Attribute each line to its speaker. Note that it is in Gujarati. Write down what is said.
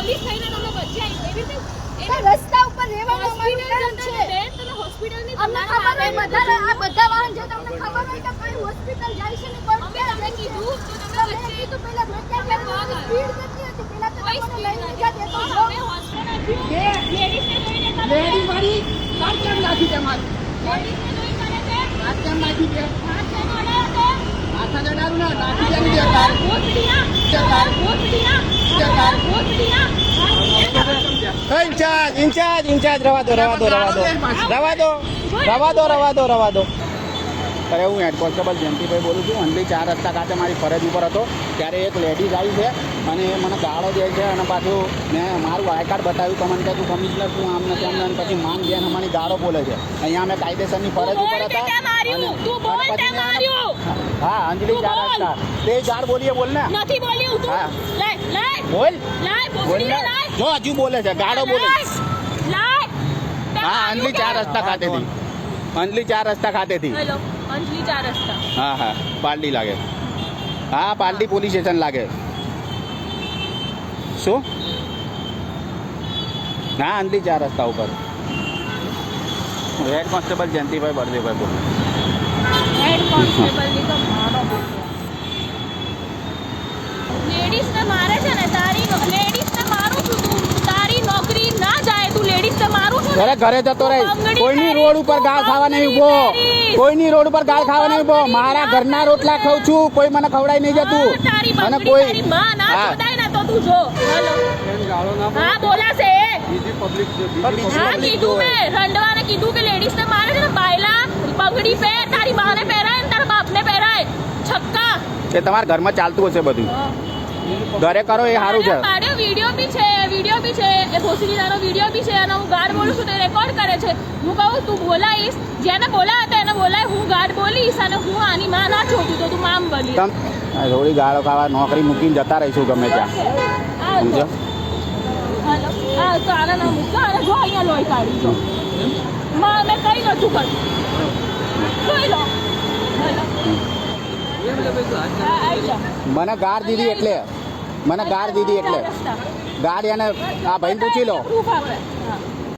Speaker 1: પોલીસ થઈને તમે બચ્યા એવી રીતે
Speaker 2: રસ્તા ઉપર રહેવાનું અમારું કામ છે
Speaker 1: તમે હોસ્પિટલની
Speaker 2: અમને ખબર હોય બધા વાહન જો તમને ખબર હોય કે કઈ હોસ્પિટલ જાય છે ને કોઈ
Speaker 1: તમે કીધું તો તમે વચ્ચે
Speaker 2: તો પહેલા રોક્યા કે સ્પીડ કેટલી હતી પહેલા તો તમને લઈને ગયા તો
Speaker 1: અમે હોસ્પિટલ લેડીઝને જોઈને તમે
Speaker 3: લેડી વાળી વાત કેમ નાખી તમારી
Speaker 1: લેડીઝને જોઈ કરે છે
Speaker 3: વાત કેમ નાખી છે
Speaker 1: હાથ કેમ અડાયો છે
Speaker 3: માથા જડારું ના નાખી કેમ દે તાર
Speaker 1: ભોસડીના
Speaker 3: જગાર
Speaker 1: ભોસડીના
Speaker 3: જગાર
Speaker 1: ભોસડીના
Speaker 4: ઇન્ચાર્જ રવા દો અરે હું હેડ કોન્સ્ટેબલ જયંતિભાઈ બોલું છું અંધલી 4 રસ્તા ખાતે મારી ફરજ ઉપર હતો ત્યારે એક લેડીઝ આવી છે અને એ મને ગાળો દે છે અને પાછું મેં મારું આઈ કાર્ડ બતાવ્યું તો મને કે તું કમિશનર તું આમ ને તેમ ને પછી માંગ જેને મને ગાળો બોલે છે અહીંયા અમે કાયદેસરની ફરજ ઉપર હતા હા અંજલી 4 રસ્તા તે ગાળ બોલીએ બોલ ને
Speaker 1: નથી બોલ્યું તું
Speaker 4: હા.
Speaker 1: લાય
Speaker 4: બોલ
Speaker 1: ભોસડી લાય
Speaker 4: જો હજુ બોલે છે ગાળો બોલે
Speaker 1: લાય
Speaker 4: હા અંજલી 4 રસ્તા ખાતેથી અંજલી 4 રસ્તા ખાતેથી
Speaker 1: હેલો અંજલી 4 રસ્તા
Speaker 4: હા પાલડી લાગે હા પાલડી પોલીસ સ્ટેશન લાગે શું હા અંજલી 4 રસ્તા ઉપર હેડ કોન્સ્ટેબલ જયંતિભાઈ બળદેવભાઈ બોલું
Speaker 1: હેડ કોન્સ્ટેબલ ની તો મારો લેડીઝ ને મારે છે ને તારી લેડીઝ ને મારું છું તું તારી નોકરી ના જાય તું લેડીઝ ને મારું છું
Speaker 4: ઘરે ઘરે જતો રહે કોઈની રોડ ઉપર ગાળ ખાવા નહીં ઉભો કોઈની રોડ ઉપર ગાળ ખાવા નહીં ઉભો મારા ઘરના રોટલા ખાઉં છું કોઈ મને ખવડાઈ નહીં જતું
Speaker 1: તારી
Speaker 4: અને
Speaker 1: બંગડી
Speaker 4: કોઈ
Speaker 1: તારી માં ના
Speaker 4: હા.
Speaker 1: છોડાય ને તો તું જો હેલો હા બોલાશે હા કીધું મેં રંડવાને કીધું કે લેડીઝ ને મારે છે ને બાયલા બંગડી પહેર તારી માને પહેરાય ને તારા બાપને પહેરાય છક્કા
Speaker 4: એ તમારા ઘરમાં ચાલતું હશે બધું ઘરે કરો એ સારું છે
Speaker 1: મારો વિડિયો બી છે એ ભોસડીનો વિડિયો બી છે અને હું ગાર્ડ બોલું છું તે રેકોર્ડ કરે છે હું કહું તું બોલાઈશ જેને બોલાવે તો એને બોલાય હું ગાર્ડ બોલીશ અને હું આની માં ના છોડું તો તું મામ બોલી
Speaker 4: થોડી ગાળો ખાવા નોકરી મૂકીને જતા રહીશું ગમે ત્યાં સમજો
Speaker 1: હાલો હા તો આના ના મૂકા અને જો અહીંયા લોહી કાઢી જો માં મેં કઈ નતું કર્યું જોઈ લો હાલો આવી જા
Speaker 4: મને ગાળ દીધી એટલે ગાળ એને આ ભાઈને પૂછી લો
Speaker 1: પ્રૂફ આપે હા